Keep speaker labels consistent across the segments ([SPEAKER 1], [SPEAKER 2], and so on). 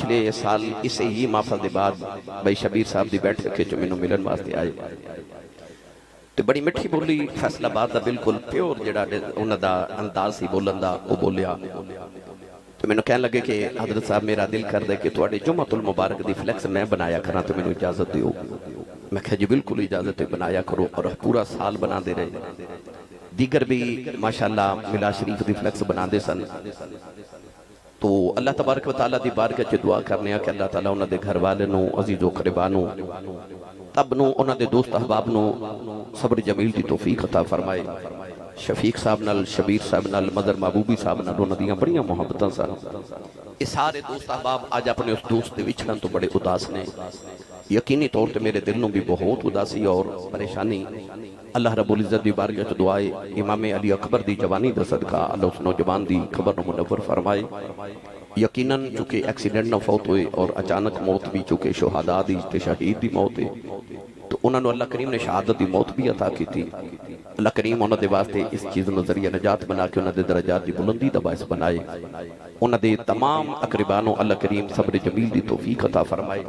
[SPEAKER 1] پچھلے سال اسے ہی محفل دے بعد بھائی شبیر صاحب دی بیٹھ رکھے جو میں ملن واسطے آئے تو بڑی مٹھی بولی فیصلہ آباد دا بالکل پیور جڑا انہاں دا انداز سی بولن دا وہ بولیا تو میں نے کہنے لگے کہ حضرت صاحب میرا دل کر دے کہ تواڈے جمعۃ المبارک دی فلیکس میں بنایا کراں تو میں نے اجازت دیو میں کہا جی بالکل اجازت بنایا کرو اور پورا سال بنا دے رہے دیگر بھی ماشاءاللہ ملا شریف دی فلیکس بنا دے سن تو اللہ تبارک و تعالیٰ دی بارگاہ چ دعا کرنے کہ اللہ تعالیٰ انہاں دے گھر والے نو عزیز و قربانو تب نو انہاں دے دوست احباب نو صبر جمیل دی توفیق عطا فرمائے شفیق صاحب نال شبیر صاحب نال مدر محبوبی صاحب نال انہاں دیاں بڑیاں محبتاں سن یہ سارے دوست احباب آج اپنے اس دوست دے وچھڑن تو بڑے اداس نے یقینی طور تے میرے دل نو بھی بہت اداسی اور پریشانی اللہ رب العزت دی بارگاہ چ دعائے امام علی اکبر دی جوانی دا صدقہ اللہ اس نوجوان دی خبر نو منور فرمائے یقیناً چونکہ ایکسیڈنٹ نہ فوت ہوئے اور اچانک موت بھی چونکہ شہداء دی تے شہید دی موت ہے تو انہوں نے اللہ کریم نے شہادت دی موت بھی عطا کی تھی اللہ کریم انہوں دے واسطے اس چیز نو ذریعہ نجات بنا کے انہوں دے درجات دی بلندی دا باعث بنائے انہوں دے تمام اقربانوں اللہ کریم صبر جمیل دی توفیق عطا فرمائے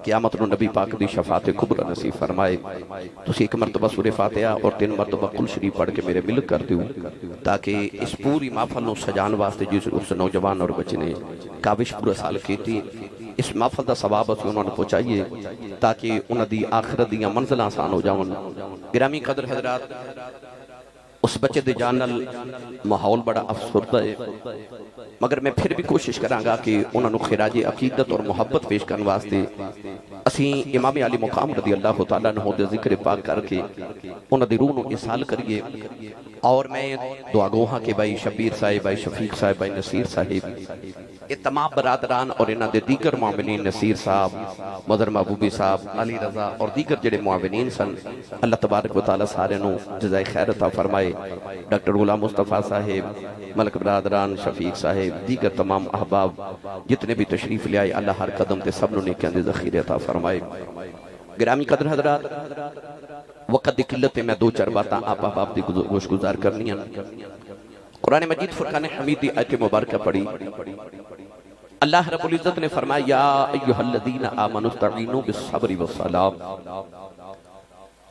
[SPEAKER 1] قیامت نو نبی پاک دی شفاعت کبرا نصیب فرمائے تو ایک مرتبہ سورہ فاتحہ اور 3 مرتبہ کل شریف پڑھ کے میرے ملک کر دیو تاکہ اس پوری محفل نو سجان واسطے جس اس نوجوان اور بچے نے کاوش پورا سال کی تھی اس محفل دا ثواب اسی انہوں نے پہنچائیے تاکہ انہوں دی آخرت دیاں منزل آسان ہو جاؤں گرامی قدر حضرات اس بچے دے جانل ماحول بڑا افسردہ ہے مگر میں پھر بھی کوشش کراں گا کہ انہوں نے خراج عقیدت اور محبت پیش کرنے واسطے اسیں امام علی مقام رضی اللہ تعالیٰ عنہ دے ذکر پاک کر کے انہوں دی روح نو اصال کریے اور میں دعا گوہاں کہ بھائی شبیر صاحب بھائی شفیق صاحب بھائی نصیر صاحب یہ تمام برادران اور انہوں دے دیگر معاونین نصیر صاحب مدر محبوبی صاحب علی رضا اور دیگر جڑے معاونین سن اللہ تبارک و تعالیٰ سارے نو جزائے خیر عطا فرمائے ڈاکٹر غلام مصطفیٰ صاحب ملک برادران شفیق صاحب دیگر تمام احباب جتنے بھی تشریف لے آئے اللہ ہر قدم تے سب نو نیکیاں دے ذخیرے عطا فرمائے گرامی قدر حضرات وقت دی قلت میں 2-4 باتاں آپ احباب دی گوش گزار کرنی ہیں قرآن مجید فرقان حمید دی آیت مبارکہ پڑھی اللہ رب العزت نے فرمایا یا ایہا الذین آمنوا استعینوا بالصبر والصلاۃ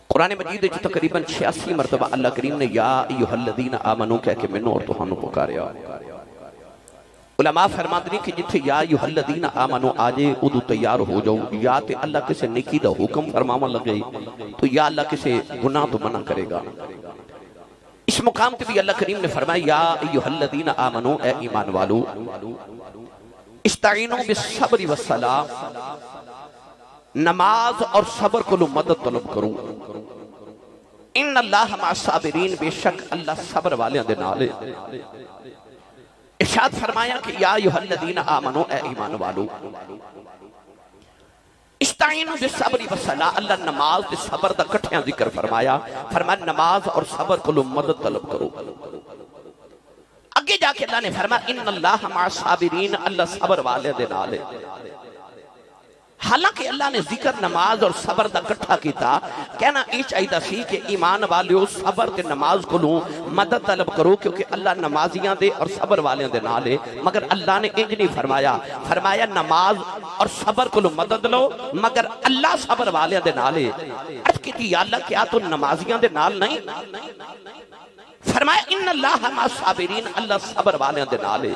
[SPEAKER 1] قرآن مجید جو تقریباً 86 مرتبہ اللہ کریم نے یا ایہا الذین آمنوا کہہ کے منو اور توہانو پکاریا علماء فرماتے ہیں کہ جتھے یا ایہا الذین آمنوا آجے ادو تیار ہو جاؤ یا تے اللہ کسے نیکی دا حکم فرماما لگے تو یا اللہ کسے گناہ تو منع کرے گا اس مقام تے بھی اللہ کریم نے فرمایا یا ایہا الذین آمنوا اے ایمان والو استعینوا بالصبر والصلاۃ نماز اور صبر کو مدد طلب کروں ان اللہ مع الصابرین بے شک اللہ صبر والے دے نال ارشاد فرمایا کہ یا ایھا الذین آمنوا اے ایمان والو استعینوا بالصبر والصلاۃ اللہ نماز تے صبر دا کٹھیاں ذکر فرمایا فرمایا نماز اور صبر کو مدد طلب کرو اگے جا کے اللہ نے فرمایا ان اللہ مع الصابرین اللہ صبر والے دے نال حالانکہ اللہ نے ذکر نماز اور صبر دا کٹھا کیتا کہنا یہ چاہیے سی کہ ایمان والیو صبر تے نماز کو لوں مدد طلب کرو کیونکہ اللہ نمازیاں دے اور صبر والیاں دے نالے مگر اللہ نے انج نہیں فرمایا نماز اور صبر کو لوں مدد لو مگر اللہ صبر والیاں دے نالے عرض کی تھی یا اللہ کیا تو نمازیاں دے نال نہیں فرمایا ان اللہ مع الصابرین اللہ صبر والیاں دے نالے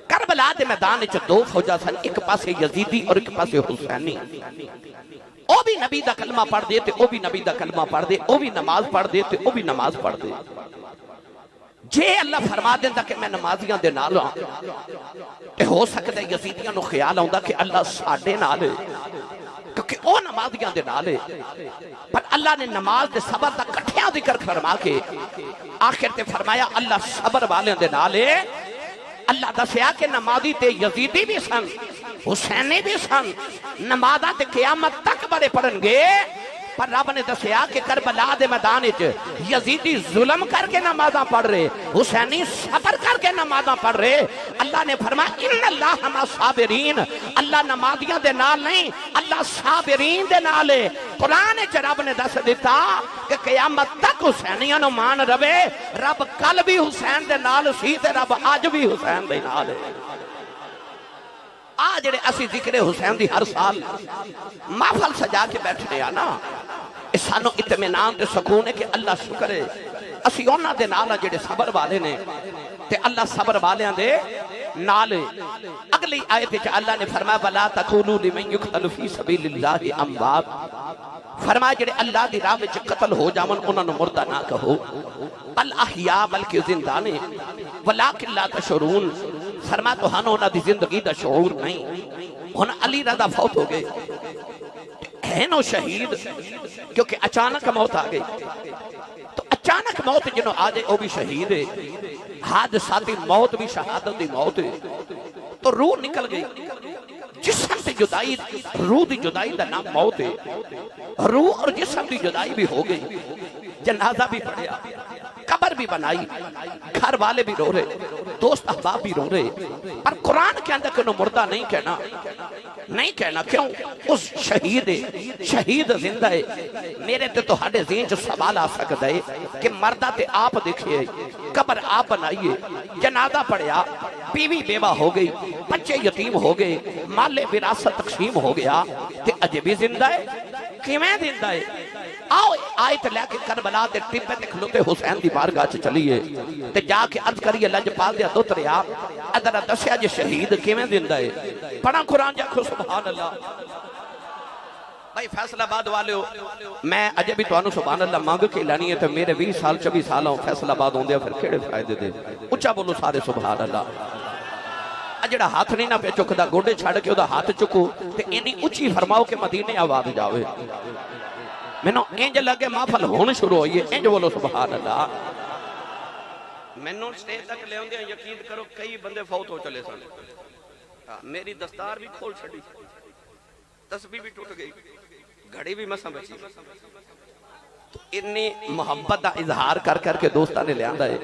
[SPEAKER 1] کربلا دے میدان وچ 2 فوجاں سن ایک پاسے یزیدی اور ایک پاسے حسینی او بھی نبی دا کلمہ پڑھ دے تے او بھی نبی دا کلمہ پڑھ دے او بھی نماز پڑھ دے تے او بھی نماز پڑھ دے جے اللہ فرما دیندا کہ میں نمازیاں دے نال ہاں تے ہو سکدا یزیدیاں نو خیال آوندا کہ اللہ ساڈے نال ہے کیونکہ او نمازیاں دے نال ہے پر اللہ نے نماز تے صبر دا کٹھیاں ذکر فرما کے آخر تے فرمایا اللہ صبر والیاں دے نال ہے اللہ دسیا کہ نمازی تے یزیدی بھی سن حسینی بھی سن نمازہ تے قیامت تک بڑے پڑھن گے پر رب نے دسیا کہ کربلا دے میدان وچ یزیدی ظلم کر کے نمازاں پڑھ رہے حسینی صبر کر کے نمازاں پڑھ رہے اللہ نے فرمایا ان اللہ مع الصابرین اللہ نمازیاں دے نال نہیں اللہ صابرین دے نال ہے قرآن وچ رب نے دس دیتا کہ قیامت تک حسینیاں نو مان رہے رب کل بھی حسین دے نال سی تے رب اج بھی حسین دے نال ہے آ جڑے اسی ذکر حسین دی ہر سال محفل سجا کے بیٹھنے آنا اس سانو اطمینان تے سکون ہے کہ اللہ شکر ہے اسی اونا دے نالا جڑے صبر والے نے تے اللہ صبر والیاں دے نالے. اگلی آیت وچ اللہ نے فرمایا وَلَا تَقُولُوا لِمَن يُقْتَلُ فِي سَبِيلِ اللَّهِ أَمْوَاتٌ، فرمایا جڑے اللہ دی راہ وچ قتل ہو جاون انہاں نوں مردہ نہ کہو، بل احیاء بلکہ زندہ نے، وَلَٰكِن لَا تَشْعُرُونَ، فرمایا تو ہن انہاں دی زندگی دا شعور نہیں. ہن علی رضا فوت ہو گئے ہے نو شہید کیونکہ اچانک موت آ گئی. تو اچانک موت جنہوں آ جائے وہ بھی شہید ہے، حادثاتی موت بھی شہادت دی موت ہے. تو روح نکل گئی، جسم سے جدائی، روح دی جدائی دا نام موت ہے. روح اور جسم دی جدائی بھی ہو گئی، جنازہ بھی پڑھیا، قبر بھی بنائی، گھر والے بھی رو رہے، دوست احباب بھی رو رہے. پر قرآن کے اندر کنو مردہ نہیں کہنا، نہیں کہنا. کیوں؟ اس شہید ہے، شہید زندہ ہے. میرے تے تو ہڈے ذہن جو سوال آ سکتا ہے کہ مردہ تے آپ دیکھئے، قبر آپ بنائیے، جنازہ پڑھیا، بیوی بیوہ ہو گئی، بچے یتیم ہو گئے، مال وراثت تقسیم ہو گیا، تے اجے بھی زندہ ہے. کیویں زندہ ہے؟ آؤ آیت لے کے کربلا دے ٹپے تے کھلوتے حسین دی بارگاہ چ چلیے تے جا کے عرض کریے لجپال دیا دوتریا ادھر دسیا جے شہید کیویں زندہ ہے. پڑھا قرآن جاکھو سبحان اللہ. بھائی فیصل آباد والے ہو، میں اجے بھی توانو سبحان اللہ مانگ کے لانی ہے تو میرے 20 سال 24 سال ہوں فیصل آباد ہوندے پھر کیڑے فائدے دے. اچھا بولو سارے سبحان اللہ. اجڑا ہاتھ نہیں نہ پہ چکدا گوڑے چھڑ کے دا ہاتھ چکو تے اینی اچھی فرماؤ کہ مدینے آواز جاوے. میں نو انج لگے محفل ہونے شروع ہوئی ہے، انج بولو سبحان اللہ. میں نو سٹیج تک لے ہوندے یقین کرو کئی بندے فوت ہو چلے سن. میری دستار بھی کھول چھڑی، تسبیح بھی ٹوٹ گئی، گھڑی بھی مسا بچی. تو اتنی محبت دا اظہار کر کر کے دوستاں نے لے آندا ہے.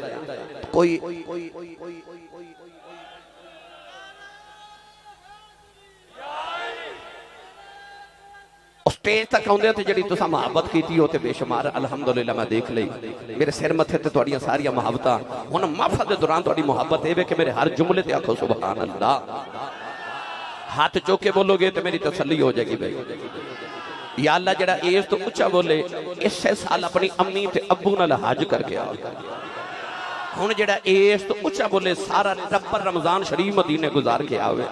[SPEAKER 1] کوئی سٹیج تک آندے تے جڑی تساں محبت کیتی ہو تے بے شمار الحمدللہ میں دیکھ لئی. میرے سر متھے تے تہاڈیاں ساریاں محبتاں ہن محفل دے دوران تہاڈی محبت اے وے کہ میرے ہر جملے تے آکھو سبحان اللہ. ہاتھ چوک کے بولو گے تے میری تسلی ہو جائے گی. بھائی یا اللہ جڑا ایس تو اچھا بولے اس سال اپنی امی تے ابو نال حج کر کے آ. ہن جڑا ایس تو اچھا بولے سارا ٹبر رمضان شریف مدینے گزار کے آوے.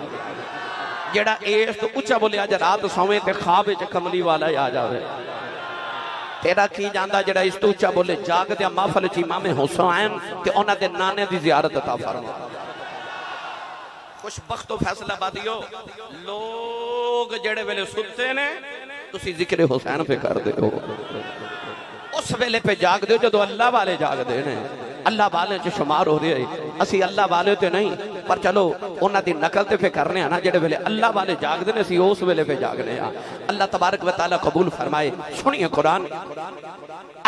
[SPEAKER 1] جڑا ایس تو اچھا بولے آج رات سویں تے خواب وچ کملی والا آ جاوے. تیرا کی جاندا جڑا اس تو اچھا بولے جاگ دیا محفل چ امام حسین تے انہاں دے نانے دی زیارت عطا فرما. خوش بخت و فیصلہ آبادیو لوگ جڑے ویلے ستے نے تسی ذکر حسین پہ کر دے ہو، اس ویلے پہ جاگ دے جدو اللہ والے جاگ دے نے. اللہ والے چ شمار ہو رہے ہیں، اسی اللہ والے تے نہیں پر چلو انہاں دی نقل تے پہ کرنے ہیں نا. جڑے ویلے اللہ والے جاگ دے نے اسی اس ویلے پہ جاگنے ہیں. اللہ تبارک و تعالی قبول فرمائے. سنیے قرآن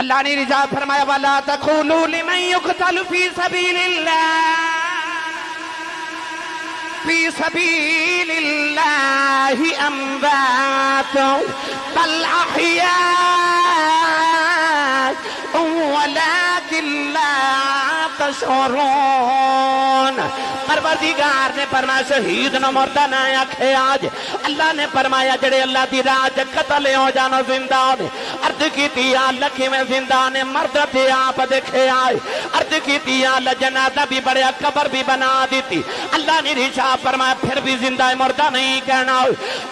[SPEAKER 1] اللہ نے رضا فرمایا وَلَا تَقُولُوا لِمَن يُقْتَلُ فِي سَبِيلِ اللَّهِ فِي سَبِيلِ اللَّهِ أَمْوَاتٌ بَلْ أَحْيَاءٌ وَلَٰكِن لَا تَشْعُرُونَ. پروردگار نے فرمایا شہید نہ مردہ نہ آکھے. آج اللہ نے فرمایا جڑے اللہ دی راہ چ قتل ہو جانا زندہ نے. عرض کیتی یا اللہ کیویں زندہ نے مرد تے آپ دیکھے آئے. عرض کیتی یا اللہ جنازہ بھی بڑھیا قبر بھی بنا دیتی. اللہ نے رشا فرمایا پھر بھی زندہ ہے مردہ نہیں کہنا.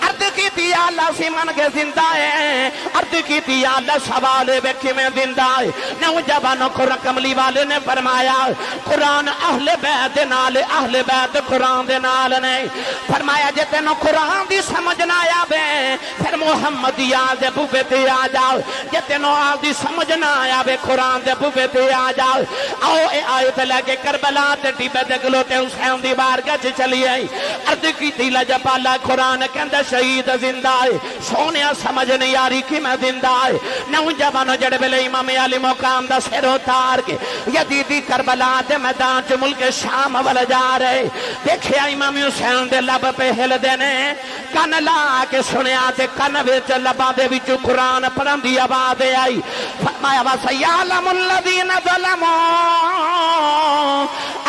[SPEAKER 1] عرض کیتی یا اللہ سیمن کے زندہ ہے. عرض کیتی یا اللہ سوال ہے کیویں زندہ ہے. نوجوانوں کو کملی والے نے فرمایا قرآن اہل بیت نال اہل بیت قرآن دے نال نہیں. فرمایا جے تینوں قرآن دی سمجھ نہ آوے پھر محمد یاد دے بوے تے آ جاؤ. جے تینوں آل دی سمجھ نہ آوے قرآن دے بوے تے آ جاؤ. آؤ اے آیت لے کے کربلا تے ٹیبے تے کھلوتے حسین دی بارگاہ چ چلی آئی. عرض کیتی لجپالا قرآن کہندا شہید زندہ ہے. سونیا سمجھ نہیں آ رہی کہ میں زندہ ہے. نوجوانوں جڑے ویلے امام علی مقام دا سر اتار کے یزیدی کربلا دے میدان چ ملک شام ول جا رہے. دیکھیا امام حسین دے لب پہ ہل دینے کن لا کے سنیا تے کن وچ لباں دے وچ قرآن پڑھن دی آواز آئی. فرمایا وَسَيَعْلَمُ الَّذِينَ ظَلَمُوا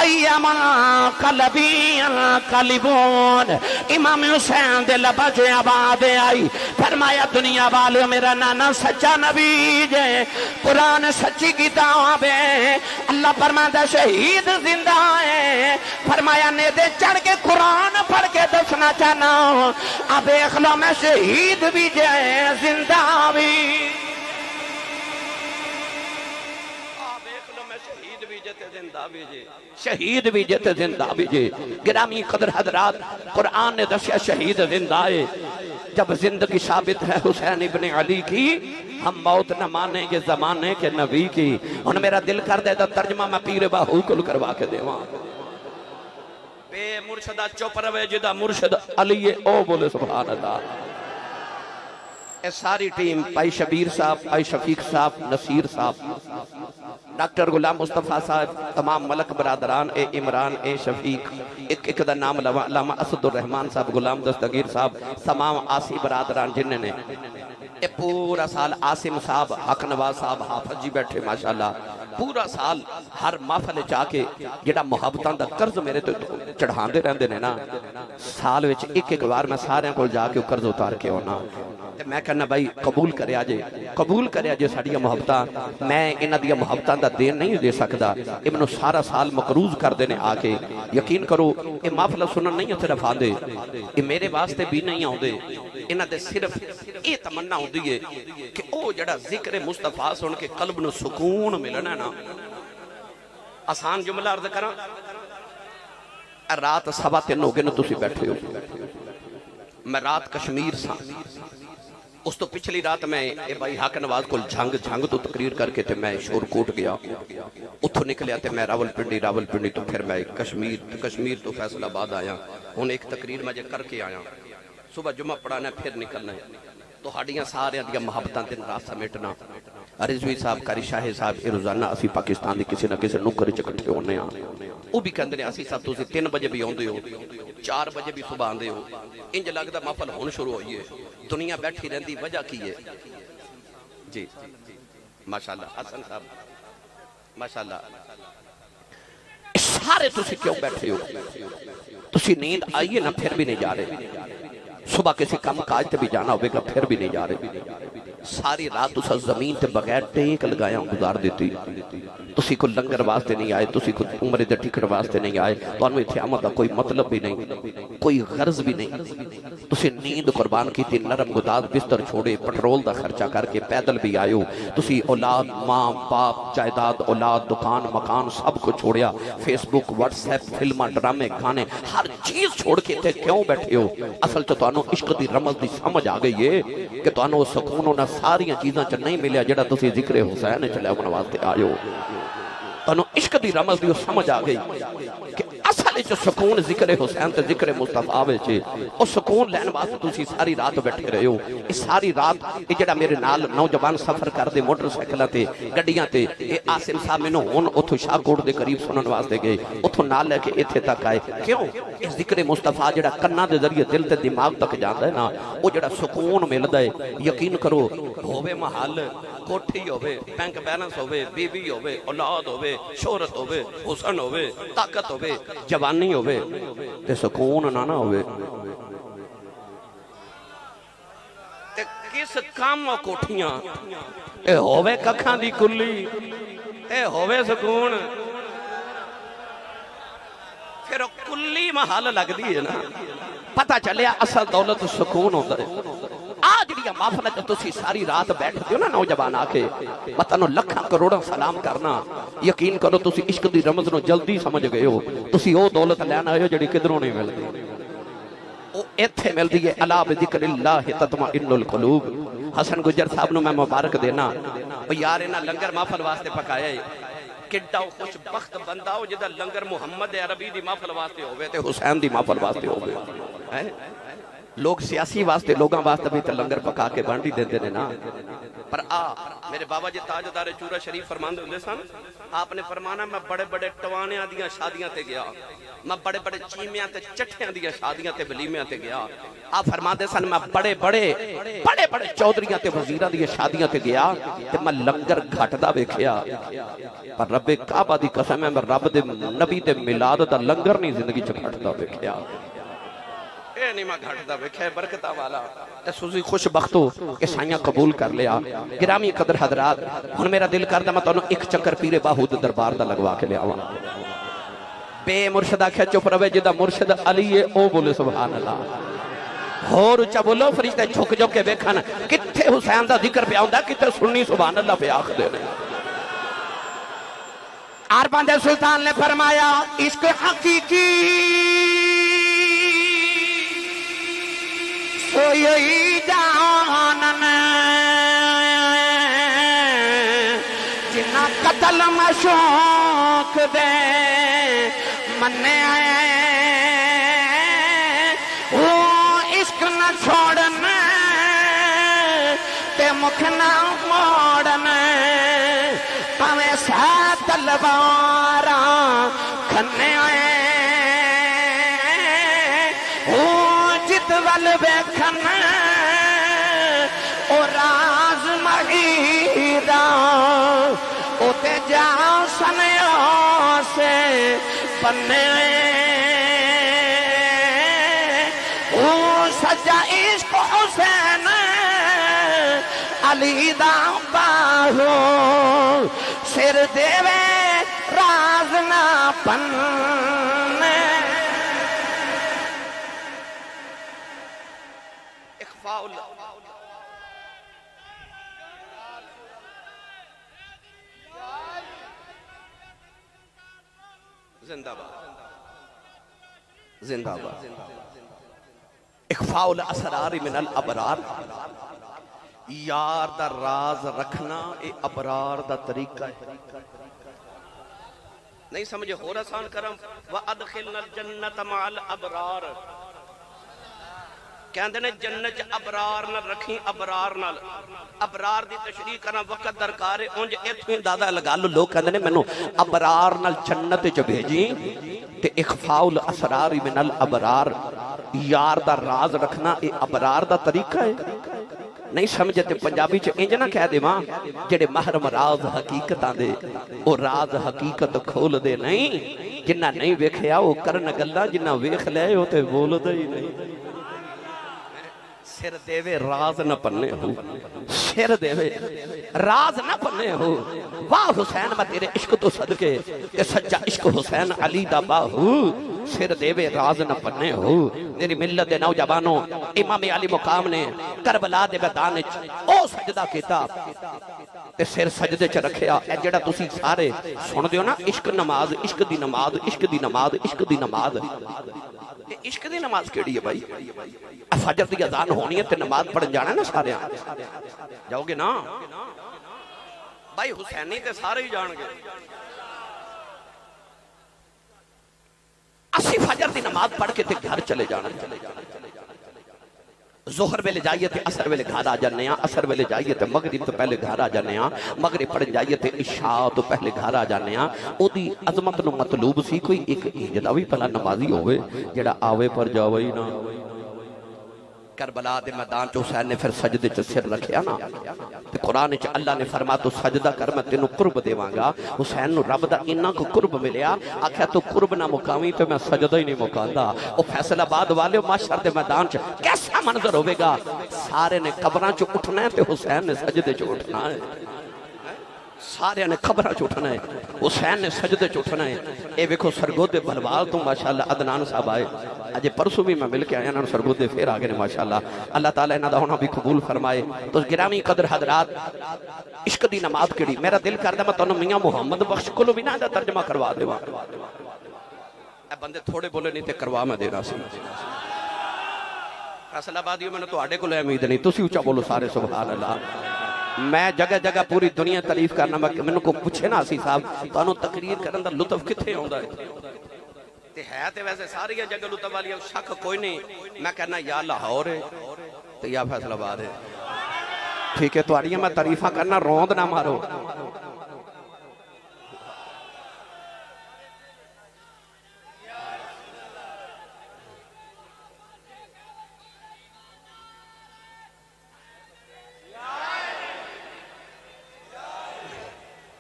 [SPEAKER 1] ایما قلبی قلبون امام حسین دے لبا جو آباد آئی فرمایا دنیا والے میرا نانا سچا نبی جے قرآن سچی کتاب ہے اللہ فرماتا شہید زندہ ہے فرمایا نیدے چڑھ کے قرآن پڑھ کے دسنا چاہنا اب اخلا میں شہید بھی جائے زندہ بھی شہید بھی جتے زندہ بھی جے گرامی قدر حضرات قرآن نے دسیا شہید زندہ ہے جب زندگی ثابت ہے حسین ابن علی کی ہم موت نہ مانیں گے زمانے کے نبی کی ان میرا دل کر دے دا ترجمہ میں پیر باہو کل کروا کے دے وہاں بے مرشدہ چوپ روے جدہ مرشد علی او بولے سبحان اللہ اے ساری ٹیم پائی شبیر صاحب پائی شفیق صاحب نصیر صاحب ڈاکٹر غلام مصطفیٰ صاحب تمام ملک برادران اے عمران اے شفیق ایک دا نام علامہ اسد الرحمن صاحب غلام دستگیر صاحب تمام آسی برادران جنہیں نے اے پورا سال عاصم صاحب حق نواز صاحب حافظ جی بیٹھے ماشاءاللہ پورا سال ہر محفل چاہ کے جڑا محبتان دا قرض میرے تو چڑھان دے رہن دے نا سال وچ ایک بار میں سارے کو جا کے قرض اتار کے ہونا میں کہنا بھائی قبول کرے آجے ساڑیا محبتاں میں انہ دیا محبتاں دا دین نہیں دے سکتا ابنو سارا سال مقروض کر دینے آکے یقین کرو اے محفلہ سنن نہیں صرف آدھے اے میرے واسطے بھی نہیں آدھے انہ دے صرف اے تمنا ہوتی ہے کہ او جڑا ذکر مصطفیٰ سن کے قلب نو سکون ملنا نا آسان جملہ عرض کرا رات سوا 3 ہو گئے نا تسی بیٹھے ہو میں رات کشمیر سا اس تو پچھلی رات میں اے بھائی حق نواز کو جھنگ تو تقریر کر کے تھے میں شور کوٹ گیا اتھو نکلے آتے میں راول پنڈی تو پھر میں کشمیر تو فیصل آباد آیا ہون ایک تقریر میں جے کر کے آیا صبح جمعہ پڑھانا پھر نکلنا ہے تو ہاڑیاں سارے دیا محبتاں دن رات سمیٹنا رضوی صاحب کاری شاہ صاحب اے روزانہ اسی پاکستان دی کسی نہ کسی نکر چکٹھے ہونے ہیں وہ بھی کہندے اسی صاحب تو 3 بجے بھی ہوندے ہو 4 بجے بھی صبح آندے ہو انج لگدا محفل ہون شروع ہوئی ہے دنیا بیٹھی رہندی وجہ کی ہے جی ماشاءاللہ حسن صاحب ماشاءاللہ سارے تسی کیوں بیٹھے ہو تسی نیند آئیے نہ پھر بھی نہیں جا رہے صبح کسی کم کاج تے بھی جانا ہوئے گا پھر بھی نہیں جا رہے ساری رات اسا زمین تے بغیر ٹیک لگایا گزار دیتی تسی کو لنگر واسطے نہیں آئے تسی کو عمر دے ٹکٹ واسطے نہیں آئے تو انہوں اتھے آمد دا کوئی مطلب بھی نہیں کوئی غرض بھی نہیں تسی نیند قربان کی تھی نرم گداز بستر چھوڑے پٹرول دا خرچہ کر کے پیدل بھی آئے ہو تسی اولاد ماں باپ جائیداد اولاد دکان مکان سب کو چھوڑیا فیس بک واٹس ایپ فلمہ ڈرامے گانے ہر چیز چھوڑ کے تھے کیوں بیٹھے ہو اصل تو انہوں عشق دی رمز دی سمجھ آگئی ہے کہ تو انہوں سکون ہونا ساریاں چیزاں چا نہیں ملیا جڑا تسی ذکر حسین چلے اپنا واسطے آئے ہو تو عشق دی رمز دی سمجھ آگئی کہ اصل جو سکون ذکر حسین تے ذکر مصطفیٰ وچے او سکون لین واسطے تسی ساری رات بیٹھے رہے ہو اس ساری رات یہ جڑا میرے نال نوجوان سفر کر دے موٹر سائیکلاں تے گڈیاں تے اے عاصم صاحب مینوں ہن اوتھوں شاہ کوٹ دے قریب سنن واسطے گئے اوتھوں نال لے کے ایتھے تک آئے کیوں اس ذکر مصطفیٰ جڑا کنا دے ذریعے دل تے دماغ تک جاندا ہے نا او جڑا سکون ملدا ہے یقین کرو ہووے محل کوٹھی ہووے بینک بیلنس ہووے بیوی ہووے اولاد ہووے شہرت ہووے حسن ہووے طاقت ہووے جوانی ہووے تے سکون نہ ہووے تے کس کام کوٹھیاں اے ہووے ککھاں دی کلی اے ہووے سکون پھر کلی محل لگ دی ہے نا پتہ چلیا اصل دولت سکون ہوتا ہے آج لیا محفلہ جب تسی ساری رات بیٹھ دیو نا نوجوان آکے بتانو لکھاں کروڑاں سلام کرنا یقین کرو تسی عشق دی رمز نو جلدی سمجھ گئے ہو تسی او دولت لینا ہے جڑی کدروں نہیں مل دی او ایتھے مل دی ہے الا بذکر اللہ تطمئن القلوب حسن گجر صاحب نو میں مبارک دینا او یار انہاں لنگر محفل واسطے پکایا ہے کڈا خوش بخت بندہ ہو جدا لنگر محمد عربی دی محفل واسطے ہوئے تے حسین دی محفل واسطے ہوئے لوگ سیاسی واسطے لوگاں واسطے بھی تے لنگر پکا کے بانٹی دیندے نے نا، پر میرے بابا جی تاجدار چورا شریف فرماندے ہوندے سن، آپ نے فرمانا میں بڑے بڑے ٹوانیاں دیاں شادیاں تے گیا، میں بڑے بڑے چیمیاں تے چٹھیاں دیاں شادیاں تے ولیمیاں تے گیا، آپ فرماندے سن میں بڑے بڑے چودھریاں تے وزیراں دیاں شادیاں تے گیا تے میں لنگر گھٹدا ویکھیا، پر رب کعبہ دی قسم ہے میں رب دے نبی دے میلاد دا لنگر نہیں زندگی چ گھٹدا ویکھیا، اے نہیں میں گھٹدا ویکھیا برکتاں والا تے تسی خوش بختو کہ سائیاں قبول کر لیا۔ گرامی قدر حضرات، ہن میرا دل کردا میں تانوں ایک چکر پیر باہود دربار دا لگوا کے لیاواں، بے مرشدہ کھے چپ رہے جدا مرشد علی ہے او بولے سبحان اللہ، اور اچھا بولو فرشتے جھک جو کے ویکھن کتھے حسین دا ذکر پہ آوندا کتھے سنی سبحان اللہ پہ آخدے نے۔ ارباندے سلطان نے فرمایا عشق حقیقی سوئی جانن جنہ قتل مشوق دے منے وہ عشق نہ چھوڑن تے مکھ نہ موڑن پاویں سا تلواراں کھنے جتول بیکھن او راز مہیدہ او تے جا سنیوں سے بنے او سجا عشق حسین علی دا باہو سر دیوے راز نہ پننے اخفاء اللہ زندہ باد زندہ باد اخفاء الاسرار من الابرار، یار دا راز رکھنا اے ابرار دا طریقہ ہے، نہیں سمجھے ہو رسان کرم وَأَدْخِلْنَا الْجَنَّةَ مَعَ الْأَبْرَارِ، کہندے نے جنت ابرار نہ رکھیں ابرار نہ، ابرار دی تشریح کرنا وقت درکار ہے، انج ایتھویں دادا لگا لو لوگ کہندے نے مینوں ابرار نال جنت چ بھیجیں تے اخفاء الاسرار من الابرار، یار دا راز رکھنا اے ابرار دا طریقہ ہے، نہیں سمجھے تے پنجابی چ انج نہ کہہ دے ماں جڑے محرم راز حقیقتاں دے او راز حقیقت کھول دے نہیں، جنہ نہیں ویکھیا او کرن گلاں جنہ ویکھ لے او تے بول دے ہی نہیں، سر دیوے راز نہ پنے ہو، سر دیوے راز نہ پنے ہو، واہ حسین میں تیرے عشق تو صدقے کہ سچا عشق حسین علی دا باہو، سر دیوے راز نہ پنے ہو، میری ملت دے نوجوانوں امام علی مقام نے کربلا دے میدان وچ او سجدہ کیتا تے سر سجدے چ رکھیا، اے جڑا تسی سارے سن دیو نا عشق نماز عشق دی نماز عشق دی نماز عشق دی نماز، عشق دی نماز کیڑی ہے بھائی؟ فجر دی اذان ہونی ہے تے نماز پڑھن جانا ہے نا سارے جاؤ گے نا بھائی، حسینی تے سارے ہی جان گے، اسی فجر دی نماز پڑھ کے تے گھر چلے جانا، ظہر ویلے جائیے تے عصر ویلے گھر آ جانے ہیں، عصر ویلے جائیے تے مغرب تو پہلے گھر آ جانے ہیں، مغرب پڑھ جائیے تے عشاء تو پہلے گھر آ جانے ہیں، او دی عظمت نو مطلوب سی کوئی ایک جدا بھی پہلا نمازی ہوئے جڑا آوے پر جاوے ہی نہ، کربلا دے میدان چ حسین نے پھر سجدے چ سر رکھیا نا تے قرآن چ اللہ نے فرما تو سجدہ کر میں تینوں قرب دیواں گا، حسین نو رب دا انہاں کو قرب ملیا، آکھیا تو قرب نہ مقامی تو میں سجدہ ہی نہیں مقاندا، او فیصل آباد والے معاشر دے میدان چ کیسا منظر ہوے گا، سارے نے قبراں چ اٹھنا ہے تے حسین نے سجدے چ اٹھنا ہے، سارے نے قبراں چ اٹھنا ہے، حسین نے سجدے چ اٹھنا ہے، اے ویکھو سرگودے بلوال تو ماشاءاللہ عدنان صاحب آئے، اجے پرسوں بھی میں مل کے آیا نا سرگودے پھر آگے نے ماشاءاللہ، اللہ تعالیٰ انہاں دا ہونا بھی قبول فرمائے۔ تو گرامی قدر حضرات، عشق دی نماز کیڑی، میرا دل کردا میں تانوں میاں محمد بخش کولوں بھی نہ دا ترجمہ کروا دیواں، اے بندے تھوڑے بولے نہیں تے کروا میں دینا سی، فیصل آبادیوں میں نے تو آڈے کو لے امید نہیں، تسی اونچا بولو سارے سبحان اللہ۔ میں جگہ جگہ پوری دنیا تعریف کرنا، میں کو پوچھے نا سی صاحب تانوں تقریر کرن دا لطف کتھے ہوندا ہے؟ تے ہے تے ویسے ساری جنگل اتر والی شک کوئی نہیں میں کہنا یا لاہور ہے تے یا فیصل آباد ہے ٹھیک ہے تواریاں میں تعریفہ کرنا روند نہ مارو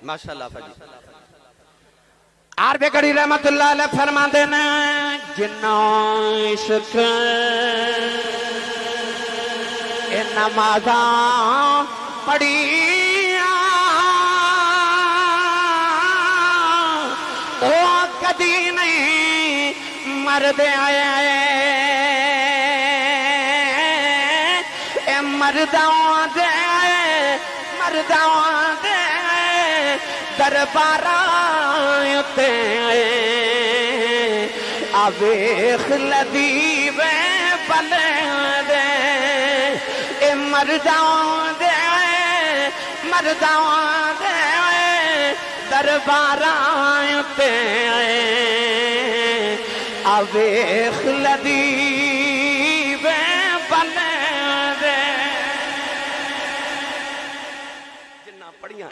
[SPEAKER 1] ماشاءاللہ فجی عرب گڑی رحمت اللہ علیہ فرما دینا جنہ عشق اے نمازاں پڑھیاں او کدی نہیں مرد آئے اے مرداں دے درباراں تے آویخ لدیب بلدے اے مرداں دے درباراں تے آویخ لدیب بلدے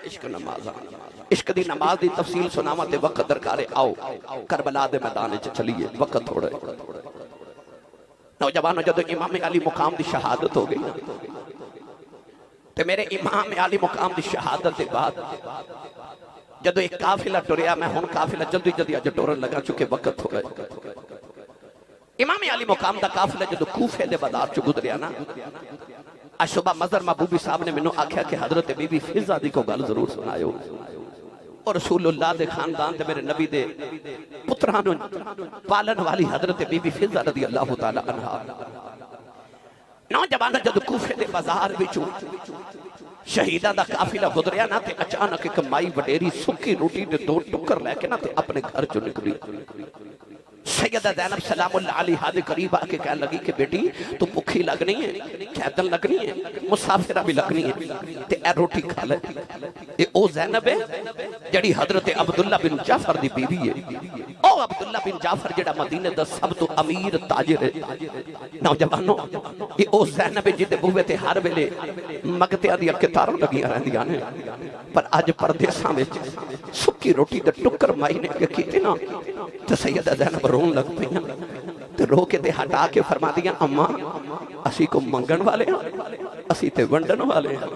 [SPEAKER 1] عشق نماز عشق دی نماز دی تفصیل سناواں تے وقت درکارے آؤ کربلا دے میدان وچ چلیے وقت تھوڑے نوجوانوں جدو امام علی مقام دی شہادت ہو گئی تے میرے امام علی مقام دی شہادت دے بعد جدو ایک قافلہ ٹریا میں ہن قافلہ جلدی جلدی اج ٹورن لگا چکے وقت ہو گئے امام علی مقام دا قافلہ جدو کوفے دے بازار چ گزریا نا صبح مظہر محبوبی صاحب نے منو آکھیا کہ حضرت بی بی فضہ دی کو گل ضرور سنایو اور رسول اللہ دے خاندان دے میرے نبی دے پترانوں پالن والی حضرت بی بی فضہ رضی اللہ تعالی عنہ نوجوان جد کوفے دے بازار وچوں شہیدہ دا قافلہ گزریا نا تے اچانک ایک مائی وڈیری سکی روٹی دے دو ٹکر لے کے نا تے اپنے گھر چوں نکلی سیدہ زینب سلام اللہ علیہ دے قریب آکے کہنے لگی کہ بیٹی تو بھوکی لگنی ہے قیدن لگنی ہے مسافرہ بھی لگنی ہے تے اے روٹی کھا لے اے او زینب ہے جڑی حضرت عبداللہ بن جعفر دی بی بی ہے او عبداللہ بن جعفر جڑا مدینہ دا سب تو امیر تاجر ہے نوجوانوں اے او زینب ہے جدے بوے تے ہر ویلے مگتے آدھی اکتاروں لگیاں رہندیاں نے پر آج پردیساں وچ سکی روٹی تے ٹکر مائی نے کیتے نا تے سیدہ زینب رون لگ پئیاں تے رو کے تے ہٹا کے فرما دیا اماں اسی کو منگن والے ہیں اسی تے ونڈن والے ہیں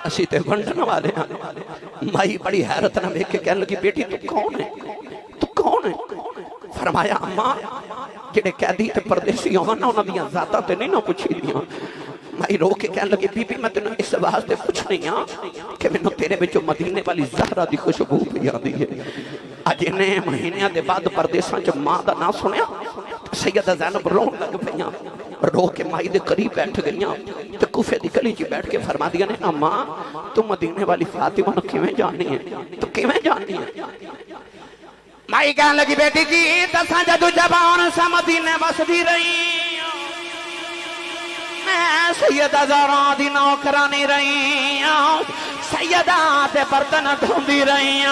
[SPEAKER 1] اسی تے ونڈن والے ہیں مائی بڑی حیرت نہ دیکھ کے کہنے لگی بیٹی تو کون ہے تو کون ہے فرمایا اماں جڑے قیدی تے پردیسی ہوں نا انہاں دیاں ذاتاں تے نہیں نہ پوچھی دیاں مائی رو کے کہنے لگی بی بی میں تینوں اس واسطے پوچھ نہیں ہاں کہ میں تیرے وچوں مدینے والی زہرا دی خوشبو پئی آندی ہے اج انہیں مہینیاں دے بعد پردیساں چ ماں دا نام سنیا سیدہ زینب رون لگ پئیاں رو کے مائی دے قریب بیٹھ گئیاں تے کوفے دی گلی چ بیٹھ کے فرما دیا نے اماں تو مدینے والی فاطمہ نو کیویں جاننی ہے تو کیویں جاننی ہے مائی کہنے لگی بیٹی جی تساں جدو جوان سا مدینے وسدی رہی میں سیدہ زہرا دی نوکرانی رہی سیدہ تے برتن دھوندی رہی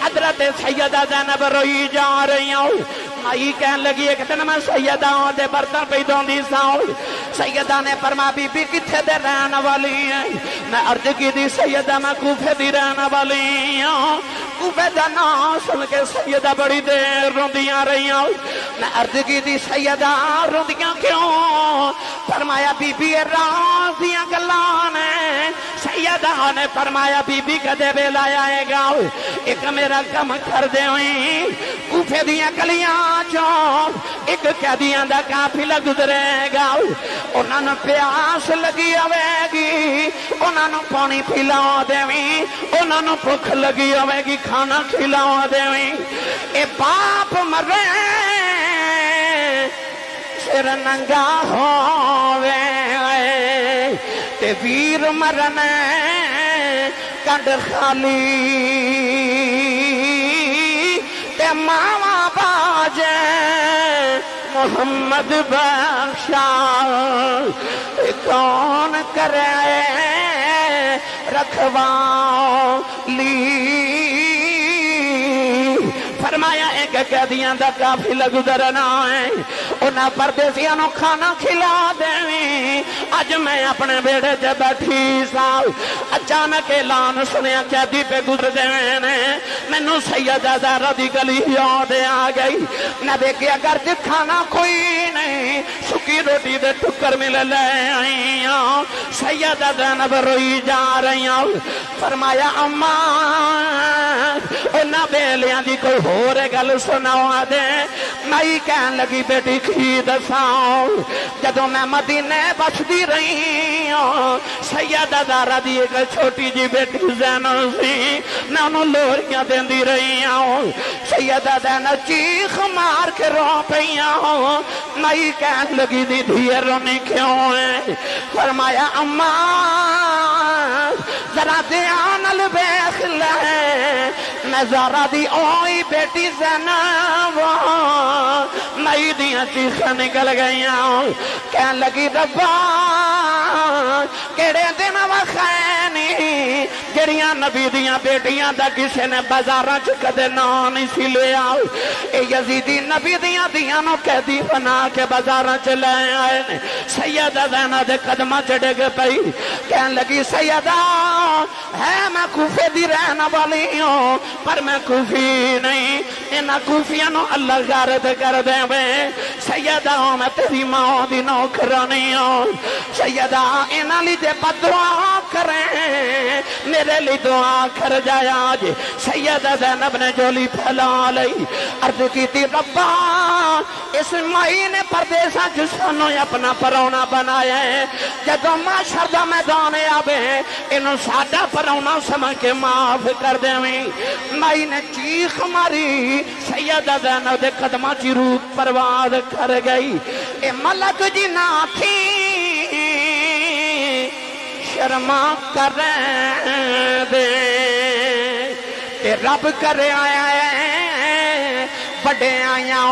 [SPEAKER 1] حضرت سیدہ زینب روئی جا رہی مائی کہنے لگی ایک دن میں سیدہ دے برتن پہ دھوندی ساؤں سیدہ نے فرمایا بی بی کتھے دے رہنے والی ہے میں عرض کی دی سیدہ میں کوفے دی رہنے والی ہوں کوفے دا نام سن کے سیدہ بڑی دیر روندیاں رہی میں عرض کی دی سیدہ روندیاں کیوں فرمایا بی بی راضیاں گلانے سیدہ نے فرمایا بی بی کدے بیل آئے گا ایک میرا کم کر دے ہوئی کوفے دیاں گلیاں جو ایک قیدیاں دا قافلہ گزرے گا انہاں نوں پیاس لگی ہوے گی انہاں نوں پانی پلا دیویں انہاں نوں بھوک لگی ہوے گی کھانا کھلا دیویں اے باپ مرے سر ننگا ہووے تے ویر مرنے کنڈ خالی تے ماما باجے محمد بخشا کون کرے رکھوالی فرمایا ایک قیدیاں دا قافلہ گزرنا ہے انہاں پردیسیاں نو کھانا کھلا دیں اج میں اپنے بیڑے تے بیٹھی سا اچانک اعلان سنیا قیدی پہ گزر دے مینوں سیدہ زہرا دی گلی یاد آ گئی میں دیکھیا گھر تے کھانا کوئی نہیں سکی روٹی دے ٹکر مل لے آئی ہوں سیدہ زینب روئی جا رہی ہوں فرمایا اماں انہاں بیلیاں دی کوئی ہور گل سناوا دے میں کہن لگی بیٹی کی دساں جدوں میں مدینے بسدی رہی ہوں سیدہ زہرا دی ایک چھوٹی جی بیٹی زینب سی میں انہوں لوریاں دیندی رہی ہوں سیدہ زینب چیخ مار کے رو پئی ہوں میں کہن لگی دی دھیے رونی کیوں ہے فرمایا اماں ذرا دھیان البیخ لے میں زہرا دی اوئی بیٹی زینب میں دیاں چیخیں نکل گئی ہوں کہن لگی ربا کیڑے دن وخینی جڑیاں نبی دیاں بیٹیاں دا کسے نے بازاراں چ کدے نام نہیں سی لے آؤ اے یزیدی نبی دیاں نو قیدی بنا کے بازاراں چ لے آئے نے سیدہ زینب دے قدماں چ ڈگ پئی کہن لگی سیدہ ہے میں کوفے دی رہن والی ہوں پر میں کوفی نہیں انہاں کوفیاں نو اللہ غارت کر دے وے سیدہ میں تیری ماں دی نوکرانی ہوں سیدہ انہاں لی تے بدعا کریں میرے لی دعا کر جایا آج سیدہ زینب نے جولی پھیلا لئی عرض کی تھی ربا اس مائی نے پردیسا جسانو اپنا پرونا بنایا ہے جدو معاشر دا میدان آبے انہوں ساڈا پرونا سمجھ کے معاف کر دیں مائی نے چیخ ماری سیدہ زینب دے قدمہ چی روح پرواز کر گئی اے ملک جی نہ تھی شرما کر دے تے رب کر آیا ہے بڑے آیا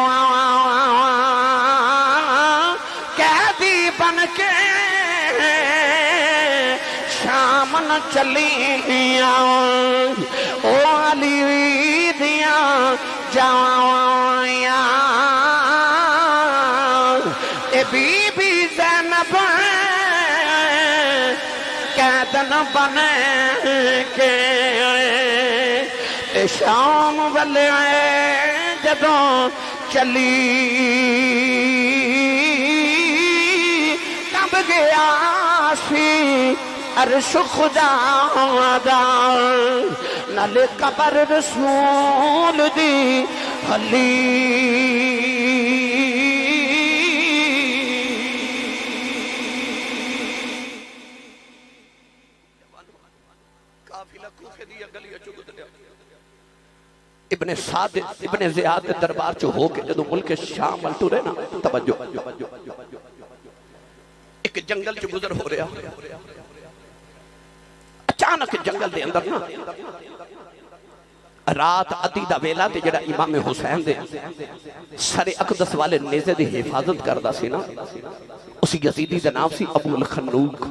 [SPEAKER 1] قیدی بن کے شام نہ چلی او علی دیاں جاواں اے بی بی زینب قیدن بنے کے تے شام والے جدوں چلی کب گیا سی عرش خدا دا نالے قبر رسول دی حلی ابن سعد ابن زیاد دربار چو ہو کے جدو ملک شام ملتو رہے نا توجہ ایک جنگل چو گزر ہو رہا اچانک جنگل دے اندر نا رات ادھی دا ویلا تے جڑا امام حسین دے سر اقدس والے نیزے دی حفاظت کردہ سی نا اسی یزیدی دا نام سی ابو الخنوق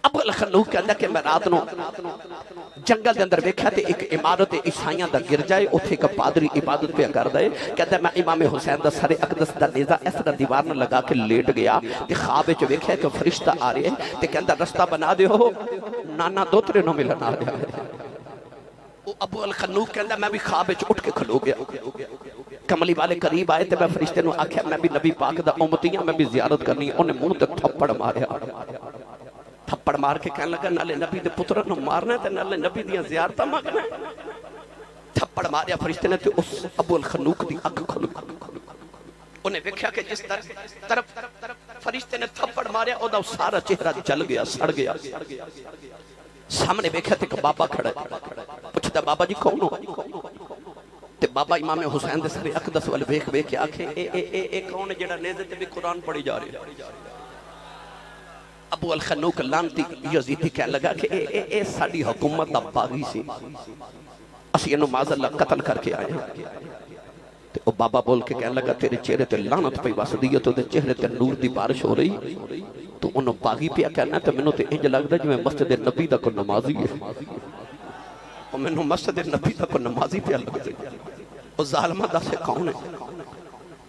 [SPEAKER 1] ابو الخنوق کہندا کہ میں رات نو جنگل دے اندر ویکھیا تے ایک عمارت عیسائیاں دا گر جائے اوتھے ایک پادری عبادت پہ کردا ہے کہندا میں امام حسین دا سر اقدس دا نیزہ اس طرح دیوار نہ لگا کے لیٹ گیا تے خواب وچ ویکھیا کہ فرشتہ آ رہے ہیں تے کہندا رستہ بنا دیو نانا دوترے نو ملن آ رہا ہے وہ ابو الخنوق کہندا میں بھی خواب وچ اٹھ کے کھلو گیا کملی والے قریب آئے تے میں فرشتے نو آکھیا میں بھی نبی پاک دا امتی ہاں میں بھی زیارت کرنی انہیں منہ تے تھپڑ ماریا تھپڑ مار کے کہنے لگا نالے نبی دے پتر نو مارنا ہے تے نالے نبی دیاں زیارتہ مانگنا ہے تھپڑ ماریا فرشتے نے تے اس ابو الخنوق دی اکھ کھلو انہیں ویکھیا کہ جس طرف فرشتے نے تھپڑ ماریا او دا سارا چہرہ جل گیا سڑ گیا سامنے ویکھیا تے کہ بابا کھڑا ہے پوچھتا بابا جی کون ہو تے بابا امام حسین دے سارے اقدس والے ویکھ ویکھ کے آکھے اے کون ہے جڑا نیزے تے بھی قرآن پڑھی جا رہی ہے ابو الخنوق لانتی یزیدی کہنے لگا کہ اے ساڑی حکومت دا باغی سی اسی انہوں معاذ اللہ قتل کر کے آئے ہیں تو بابا بول کے کہنے لگا تیرے چہرے تے لعنت پہ واسدیت تے چہرے تے نور دی بارش ہو رہی تو انہوں باغی پہ کہنا تو منوں تے انج لگدا جو میں مسجد نبی دا کو نمازی ہے اور مینوں مسجد نبی دا کوئی نمازی پہ لگتے وہ ظالمہ دا سے کون ہے؟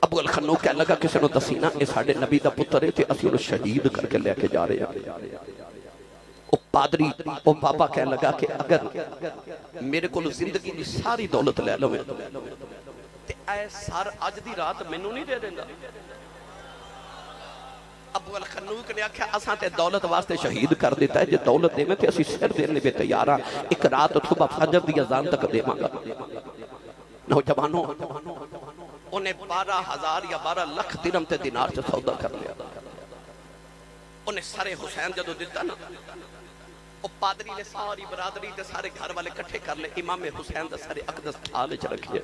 [SPEAKER 1] ابو الخنوق کہنے لگا کسی نے دسینا یہ ساڑھے نبی دا پتر ہے تے اسی انہوں شہید کر کے لے کے جا رہے ہیں۔ وہ پادری وہ بابا کہنے لگا کہ اگر میرے کو زندگی کی ساری دولت لے لو تے اے سار آج دی رات مینوں نہیں دے دیں گا۔ ابو الخنوق نے آکھا اساں تے دولت واسطے شہید کر دیتا ہے جے دولت دے میں تے اسی سر دینے پہ تیار ہاں، ایک رات صبح فجر دی اذان تک دے مانگا۔ نوجوانوں انہیں 12,000 یا 12 لکھ درہم تے دینار سے سودا کر لیا۔ انہیں سارے حسین جدو دیتا نا وہ پادری نے ساری برادری تے سارے گھر والے کٹھے کر لے، امام حسین دا سارے اقدس تھالے چ رکھئے،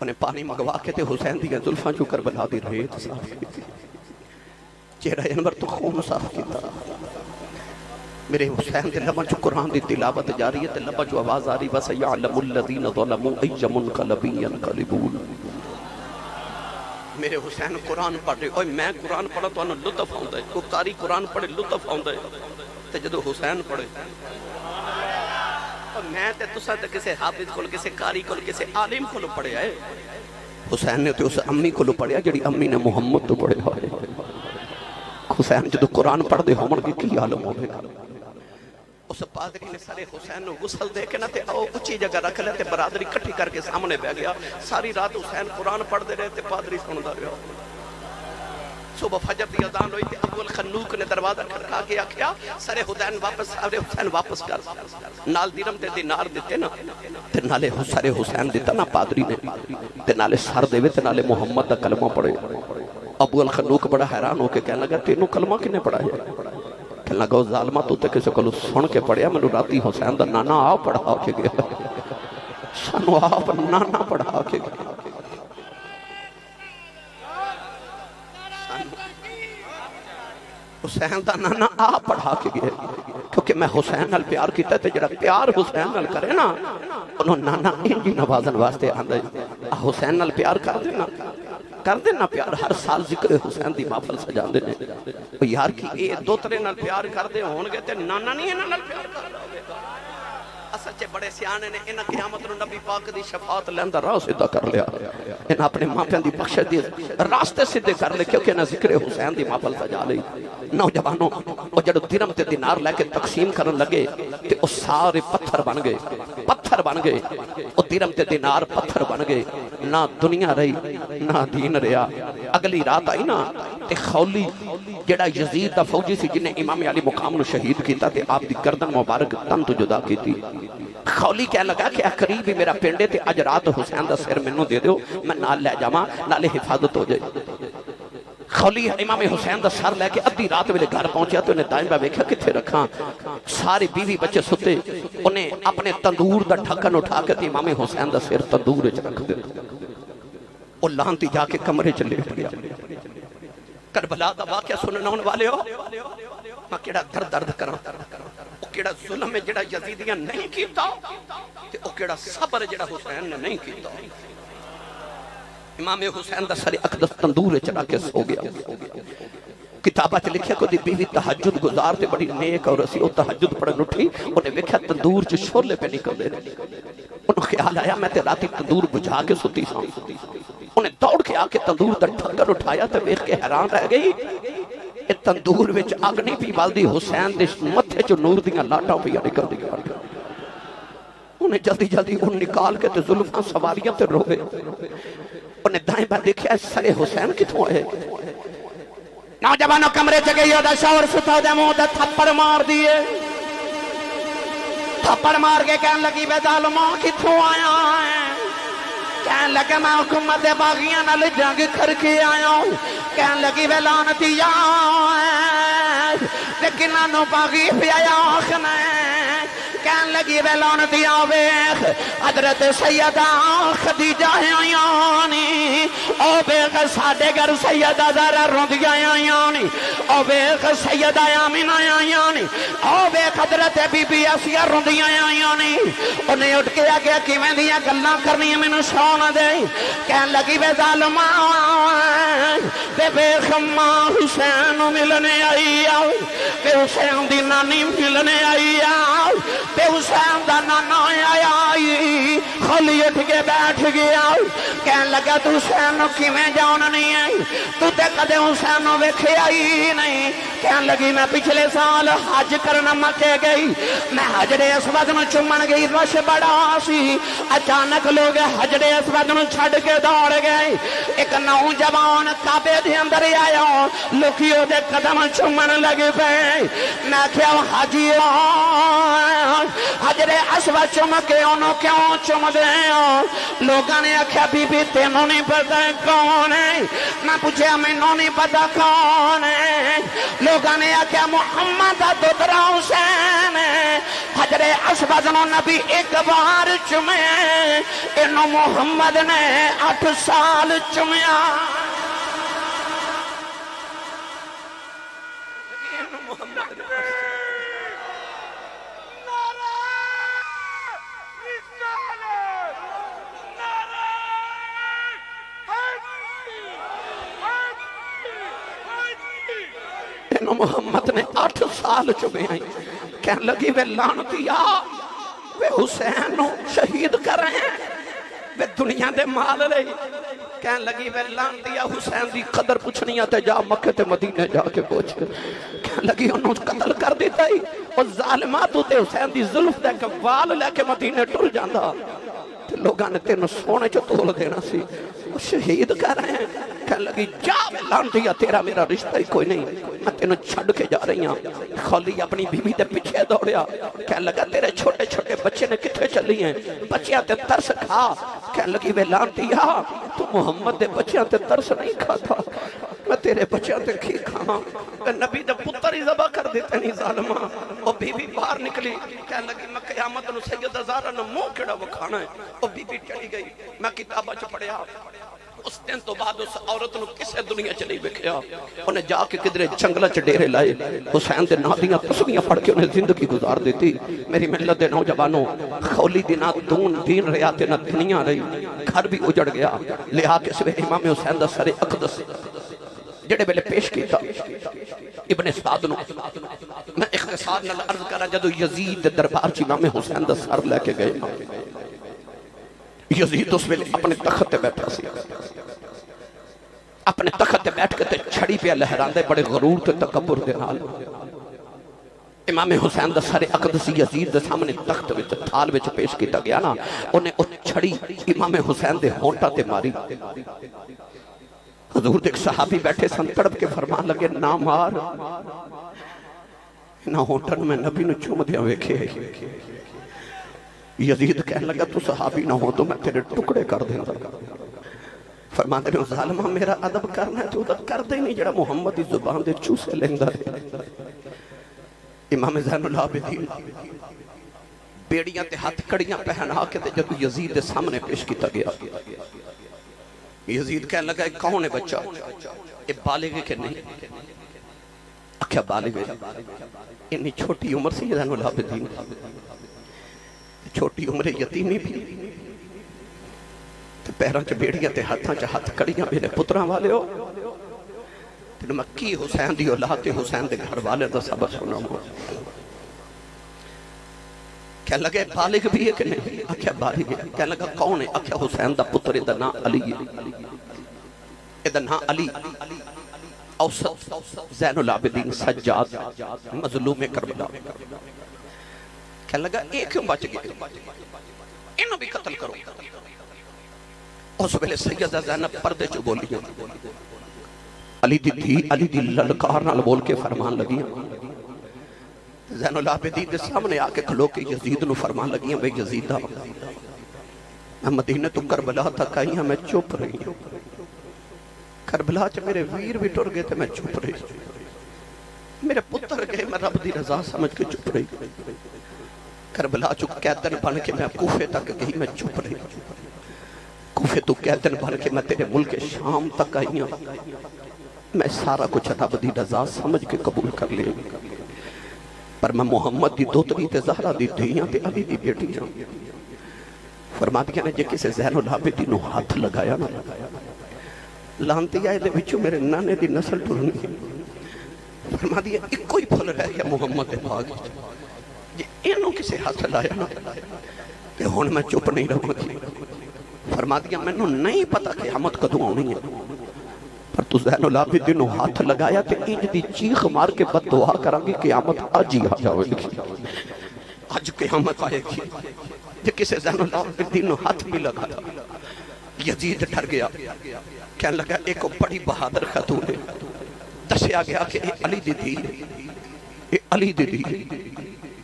[SPEAKER 1] انہیں پانی مگوا کے تے حسین دی زلفاں جو کربلا دی ریت صاف کی، چہرہ انور تو خون صاف کیتا۔ میرے حسین دے لبا جو قرآن دی تلاوت جاری ہے تے لبا جو آواز آ رہی وَسَيَعْلَمُ الَّذِينَ ظَلَمُوا أَيَّ مُنْقَلَبٍ يَنْقَلِبُونَ۔ میرے حسین قرآن پڑھ رہے اوہ میں قرآن پڑھا تو انہوں لطف آؤں دے، کوئی قاری قرآن پڑھے لطف آؤں دے تے جدو حسین پڑھے میں تے تسا تے کسے حافظ کھول کسے قاری کھول کسے عالم کھول پڑھے آئے، حسین نے تے اس امی کھول پڑھے آئے جڑی امی نے محمد تو پڑھے ہوئے۔ حسین جدو قرآن پڑھ دے ہومن کی کی عالم ہوئے گا۔ اس پادری نے سارے حسین نے غسل دے کے نہ تے او اچھی جگہ رکھ لے تے برادری کٹھی کر کے سامنے بہ گیا، ساری رات حسین قرآن پڑھ دے رہے تے پادری سندا رہا۔ صبح فجر دی اذان ہوئی تے ابو الخنوق نے دروازہ کھٹکا کے آکھیا سارے حسین واپس کر، نال درہم تے دینار دیتے نا تے نالے سارے حسین دیتا نا پادری نے تے نالے سر دے تے نالے محمد دا کلمہ پڑھے۔ ابو الخنوق بڑا حیران ہو کے کہنے لگا تینوں کلمہ کنے پڑھا ہے؟ کہنے لگا ظالمہ تو تے کسے کلو سن کے پڑھیا، میں نے راتی حسین دا نانا آ پڑھا کے گیا، سانو آپ نانا پڑھا کے گیا۔ حسین دا نانا آ پڑھا کے گیا کیونکہ میں حسین نال پیار کیتا تے جڑا پیار حسین نال کرے نا انہوں نانا انجی نوازن واسطے آندے حسین نال پیار کر دینا پیار ہر سال ذکر حسین دی محفل سجا دینے یار کی اے دو ترے نال پیار کر دے ہون گے تے نانا نہیں ہے نال پیار کر دے سچے بڑے سیانے نے انہاں قیامت نو نبی پاک دی شفاعت لیندہ راہ سیدھا کر لیا، انہاں اپنے ماپیاں دی بخشش دی راستے سیدھے کر لے کیونکہ انہاں ذکر حسین دی محفل سجا لئی۔ نوجوانوں وہ جڑو درہم تے دینار لے کے تقسیم کرن لگے تے وہ سارے پتھر بن گئے، وہ درہم تے دینار پتھر بن گئے، نہ دنیا رہی نہ دین رہا۔ اگلی رات آئی نا تے خولی جڑا یزید دا فوجی سی جنہیں امام علی مقام نو شہید کیتا تے آپ دی گردن مبارک تن تو جدا کی تھی، خولی کہہ لگا کہ قریب ہی میرا پنڈے تے اج رات حسین دا سر منو دے دیو میں نال لے جاواں نالے حفاظت ہو جائے۔ خولی امام حسین دا سر لے کے ادھی رات ویلے گھر پہنچیا تو انہیں دائیں با ویکھا کتھے رکھاں، سارے بیوی بچے ستے، انہیں اپنے تندور دا ڈھکن اٹھا کے امام حسین دا سر تندور وچ رکھ دے، وہ لانتی جا کے کمرے چ لیٹ گیا۔ کربلا دا واقعہ سننا ہونے والے ہو میں کیڑا درد کراں، وہ کیڑا ظلم ہے جڑا یزیدیاں نہیں کیتا تے وہ کیڑا صبر جڑا حسین نے نہیں کیتا۔ امام حسین دا سر اقدس تندور چڑھا کے سو گیا۔ کتابہ چ لکھیا کو دی بیوی تہجد گزار تے بڑی نیک اور اسی وہ تہجد پڑھن اٹھی انہیں ویکھیا تندور چ شولے پہ نکل دے، انہوں خیال آیا میں تے راتی تندور بجھا کے ستی ساں، انہیں دوڑ کے آ کے تندور دا ڈھکن اٹھایا تے ویکھ کے حیران رہ گئی اے تندور وچ اگ نہیں پی بالدی حسین دے متھے چ نور دیاں لاٹاں پیا نکل دیا۔ انہیں جلدی جلدی ان نکال کے تے زلفاں سواریاں تے روے، انہیں دائیں بار دیکھیا سر حسین کتھوں ہے؟ نوجوانوں کمرے چ گئی دا شاور ستا دے منہ تے تھپڑ مار دیے، تھپڑ مار کے کہن لگی بے ظالماں کتھوں آیا ہے؟ کہن لگے میں حکومت باغیاں نال جنگ کر کے آیا ہوں، کہن لگی بے لعنتیا لیکن نو باغی پہ آیا آخنا کہن لگی بے لعنتیا ویخ حضرت سیدہ خدیجہ آیانی او بے ساڑے گر سیدہ زہرا روندیاں آیانی نے او ویکھ سیدہ آمینہ آئیاں نے او ویکھ حضرت بی بی آسیہ روندیاں آئیاں نے انہیں اٹھ کے آگیا کیویں دیاں گلاں کرنی مینوں سون دے کہن لگی وے ظالما تے ویکھ ماں حسین ملنے آئی آ تے حسین دی نانی ملنے آئی آ تے حسین دا نانا آیا آئی خالی اٹھ کے بیٹھ گیا کہن لگا تو حسین نو کیویں جان نہیں آئی تو تے کدے حسین نو ویکھے آئی نہیں کہن لگی میں پچھلے سال حج کرنا مکے گئی میں حجر اسود نو چومن گئی رش بڑا سی اچانک لوگ حجر اسود نو چھڈ کے دوڑ گئے ایک نوجوان کعبے دے اندر آیا لوکیو دے قدم چومن لگے پے میں کیا حاجی حجر اسود چوم کے انہوں کیوں چوم دے لوگاں نے آکھیا بی بی تینوں نہیں پتا کون ہے میں پوچھا مینوں نہیں پتا کون ہے لوگاں نے آکھیا محمد دا دوترا حسین حجر اسود نو نبی ایک بار چومے انہوں محمد نے 8 سال چومیا محمد نے 8 سال چکے ہیں کہنے لگی وہ لعنتیا وہ حسین نو شہید کر رہے ہیں وہ دنیا دے مال رہی کہنے لگی وہ لعنتیا حسین دی قدر پوچھنی آتے جا مکہ تے مدینے جا کے پوچھ کہنے لگی انہوں قتل کر دیتا ہی اور ظالمات ہوتے حسین دی ظلف دے کے وال لے کے مدینے ٹر جاندہ لوگاں نے تینوں سونے چو تول دینا سی وہ شہید کر رہے ہیں کہنے لگی جا لعنتیا تیرا میرا رشتہ ہی کوئی نہیں میں تینوں چھڑ کے جا رہی ہوں خالی اپنی بیوی دے پیچھے دوڑیا کہنے لگا تیرے چھوٹے چھوٹے بچے نے کتھے چلی ہیں بچیاں تے ترس کھا کہنے لگی وے لعنتیا تو محمد دے بچیاں تے ترس نہیں کھاتا میں تیرے بچیاں تے کھی کھاں نبی دے پتر ہی ذبح کر دیتے نہیں ظالمہ وہ بیوی باہر نکلی کہنے لگی میں قیامت نو سید زہرا نے منہ کیڑا وہ کھانا ہے وہ بیوی چلی گئی میں کتابہ چ پڑھیا اس دن تو بعد اس عورت نو کسے دنیا چلی بکھیا انہیں جا کے کدرے جنگلہ چ ڈیرے لائے حسین دے نادیاں تسبیحاں پڑھ کے انہیں زندگی گزار دیتی میری ملت دے نوجوانوں خولی دینا دون دین ریاتے نہ دنیا رہی گھر بھی اجڑ گیا لہا کے سوے امام حسین دا سر اقدس جڑے بلے پیش کیتا ابن سعد نو میں اختصار نال عرض کرا جدو یزید دربار چ امام حسین دا سر لے کے گئے یزید اس ویلے اپنے تخت تے بیٹھا سی اپنے تخت تے بیٹھ کے تے چھڑی پہ لہران دے بڑے غرور تے تکبر دے نال امام حسین دا سر اقدس یزید دے سامنے تخت وچ تھال وچ پیش کیتا گیا نا انہیں اس چھڑی امام حسین دے ہونٹا تے ماری حضور دے ایک صحابی بیٹھے سن تڑپ کے فرمان لگے نہ مار نہ ہونٹن میں نبی نو چوم دیا ویکھے یزید کہنے لگا تو صحابی نہ ہو تو میں تیرے ٹکڑے کر دیں گا فرمان دے ظالمہ میرا ادب کرنا ہے تو ادب کر دے نہیں جڑا محمد دی زبان دے چوسے لیندہ رہے امام زین العابدین بیڑیاں تے ہاتھ کڑیاں پہنا کے تے جب یزید دے سامنے پیش کیتا گیا یزید کہنے لگا کون ہے بچہ یہ بالغ کے نہیں کیا بالغ ہے اتنی چھوٹی عمر سے زین العابدین چھوٹی عمر یتیمی بھی پیران چا بیڑیاں تے ہاتھاں چا ہاتھ کڑیاں میرے پتران والے ہو تینوں میں کی حسین دی اولاد تے حسین دے گھر والے دا سبب سنا ہوں کہنے لگے بالغ بھی ہے کہ نہیں آکھیا بالغ ہے کہنے لگا کون ہے آکھیا حسین دا پتر ادھا نا علی ہے ادھا نا علی اوسط زین العابدین سجاد مظلوم کربلا کہنے لگا ایک کیوں بچ گئے انہوں بھی قتل کرو اس ویلے سیدہ زینب پردے چو بولی علی دی للکار نال بول کے فرمان لگی زین العابدین دے سامنے آکے کھلو کے یزید نو فرمان لگی ہیں بے یزیدہ میں مدینہ تو کربلا تک آئی ہیں میں چپ رہی ہوں کربلا چا میرے ویر بھی ٹر گئے تھے میں چپ رہی میرے پتر گئے میں رب دی رضا سمجھ کے چپ رہی کربلا چو قیدن بن کے میں کوفے تک گئی میں چپ رہی کوفے تو قیدن بن کے میں تیرے ملک شام تک آئی ہوں میں سارا کچھ رب دی رضا سمجھ کے قبول کر لیا، پر میں محمد دی دوتری تے زہرا دی دھیاں تے علی دی بیٹی جاؤں۔ فرما دیا نے جے کسے زین العابدین ہاتھ لگایا نا، لانتی آئے دے بچوں میرے نانے دی نسل ٹرنی۔ فرما دیا ایک کوئی پھل رہ گیا محمد پاک جے اینوں کسے ہاتھ لایا نا کہ ہون میں چپ نہیں رہوں گی۔ فرما دیا میں نہیں پتا قیامت کدوں آنی ہے، پر تو زین العابدین ہاتھ لگایا تے انج دی چیخ مار کے بد دعا کریں گی قیامت آج ہی آ جاؤے گی، آج قیامت آئے گی۔ جے کسے زین العابدین ہاتھ بھی لگایا، یزید ڈر گیا، کہنے لگا ایک بڑی بہادر خاتون ہے، دسیا گیا کہ اے علی دی دی، اے علی دی دی،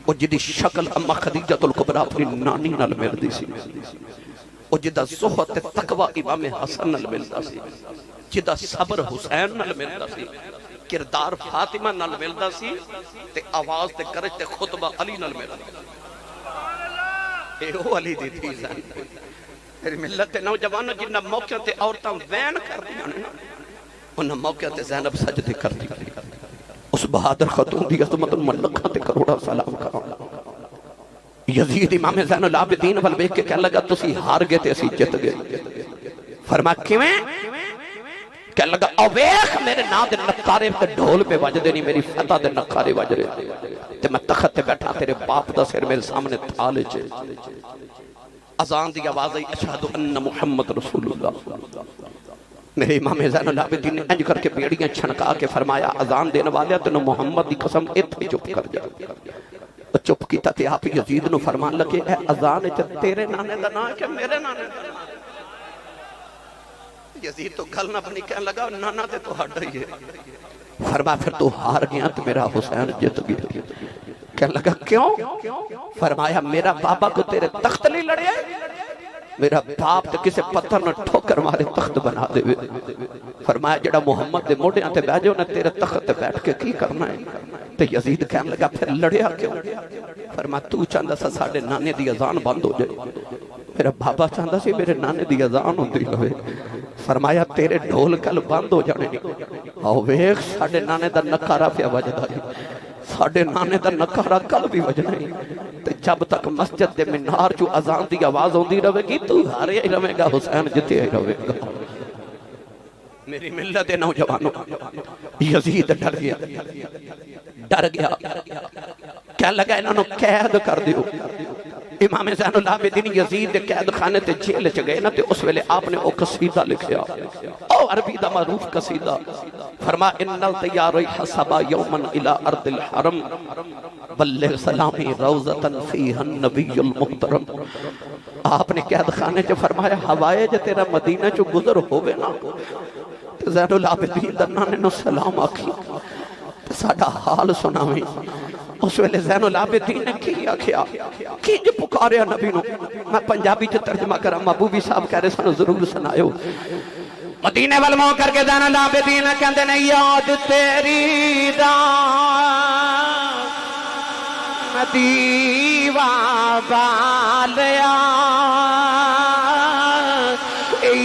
[SPEAKER 1] وہ جدی شکل اما خدیجہ الکبریٰ اپنی نانی نال ملدی سی، وہ جدہ زہد تقوی امام حسن نال ملدا سی، جدہ صبر حسین نال ملدا سی، کردار فاطمہ نال ملدا سی، تے آواز تے کرج تے خطبہ علی نال ملدا سی۔ اے او علی دی دی زین میری ملت نوجوانوں جنہ موقع تے عورتاں وین کر دیا نا، انہاں موقع تے زینب سجدے کر دیا۔ اس بہادر خاتون دی عظمت ملکہ تے کروڑا سلام کرو۔ یزید امام زین العابدین ول ویکھ کے کہنے لگا تسی ہار گئے تے اسی جت گئے۔ فرمایا کیویں؟ کہنے لگا او ویکھ میرے نام دے نکارے تے ڈھول پہ وجدے نہیں، میری فتح دے نکارے وج رہے تے میں تخت تے بیٹھا، تیرے باپ دا سر میرے سامنے تھالے چے، اذان دی آواز آئی اشہدو ان محمد رسول اللہ۔ میرے امام زین العابدین نے انج کر کے بیڑیاں چھنکا کے فرمایا اذان دینے والے تینوں محمد دی قسم اتھے چپ کر جا۔ چپ کیتا تے آپ یزید نو فرمان لگے اے اذان تیرے نانے دا نا ہے کہ میرے نانے دا؟ یزید تو گل نہ بنی، کہنے لگا نانا تے تو ہٹ ہی ہے۔ فرمایا پھر تو ہار گیا تو میرا حسین جت گیا۔ کہنے لگا کیوں؟ فرمایا میرا بابا کو تیرے تخت نہیں لڑے، میرا باپ تے کسے پتھر نہ ٹھوکر مارے تخت بنا دے۔ فرمایا جڑا محمد دے موڑے تے بیٹھے نے تیرے تخت تے بیٹھ کے کی کرنا ہے؟ تے یزید کہنے لگا پھر لڑیا کیوں؟ فرمایا تو چاہندا سا ساڈے نانے دی اذان بند ہو جائے، میرا بابا چاہندا سی میرے نانے دی اذان ہوندی رہے۔ فرمایا تیرے ڈھول کل بند ہو جانے نہیں، آؤ ویکھ ساڈے نانے دا نکارا پیا وجدا ہے، ساڈے نانے دا نکارا کل بھی وجنا ہے۔ تے جب تک مسجد دے مینار جو اذان دی آواز ہوندی رہے گی تو ہارے ہی رہے گا، حسین جتے ہی رہے گا۔ میری ملت نوجوانوں یزید ڈر گیا، ڈر گیا، کہنے لگا انہوں نے قید کر دیو۔ امام زین العابدین یزید دے قید خانے تے جیل چ گئے نا تے اس ویلے آپ نے او قصیدہ لکھیا، او عربی دا معروف قصیدہ، فرما ان الطیار حسبا یوما الى ارض الحرم بلغ سلامی روزتا فیہا النبی المحترم۔ آپ نے قید خانے چ فرمایا ہوائے جو تیرا مدینہ چ گزر ہوئے نا زین العابدین دا نانے نو سلام آکھی ساڑھا حال سناویں۔ اس ویلے زین العابدین نے کی آکھیا کی جو پکاریا نبی نو، میں پنجابی جو ترجمہ کرا محبوبی صاحب کہہ رہے سنو ضرور سنائیو۔ مدینے والموں کر کے زین العابدین کہندے نے یاد تیری دا مدیوہ بالیا،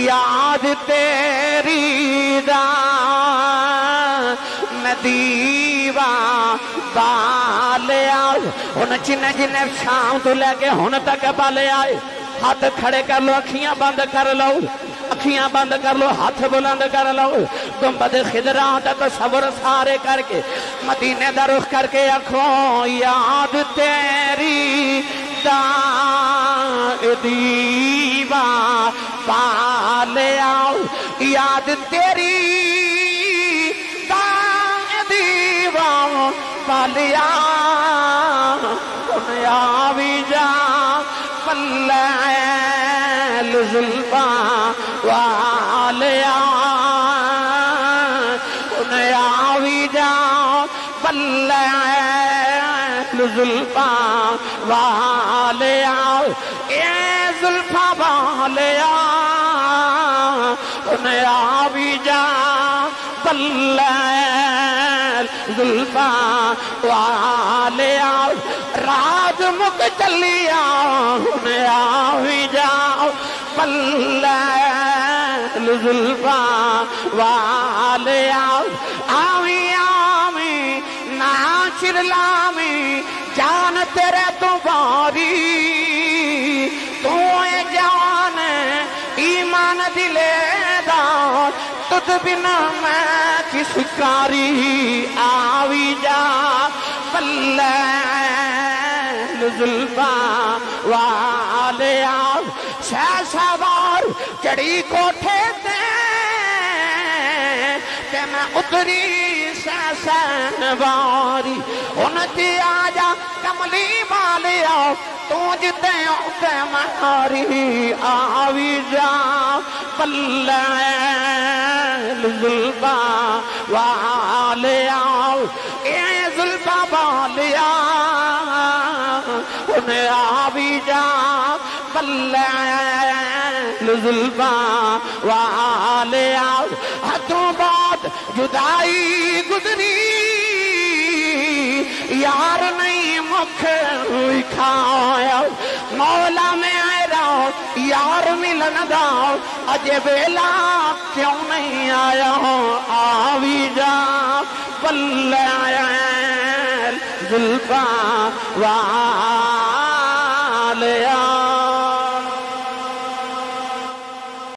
[SPEAKER 1] یاد تیری دا مدیوہ بالیا، ان جنہیں جنہیں شام تو لے کے ہن تک بالے آئے، ہاتھ کھڑے کر لو، اکھیاں بند کر لو، اکھیاں بند کر لو، ہاتھ بلند کر لو، گنبد خضراء دا تصور سارے کر کے مدینے دا رخ کر کے آنکھوں یاد تیری دا دیوا بالیا، یاد تیری دا دیوا بالیا، ان آوی جا پلیل ظلمہ والیا، ان آوی جا پلیل ظلمہ والیا، اے ظلمہ والیا، ان آوی جا پلیل ظلمہ والیا، راج مک چلیا، ان آوی جا پلیل زلفا والیا آویں آویں ناچر لاویں جان تیرے تو باری تو اے جان ایمان دلے دار تجھ بنا میں کس کاری آوی جا پلے زلفا والیا شہ سوار چڑی کوٹھے تے میں اتری سین باری انتی آجا کملی والیا تو جتے ہوتے مہاری آوی جا پلے زلفا والیا اے زلفا والیا انہیں آوی جا پلے زلفا والیا حدوں بعد جدائی گزری یار نہیں مکھ کھایا مولا میں آئے رہا یار ملن دا اجے بیلا کیوں نہیں آیا آوی جا پلے زلفا والیا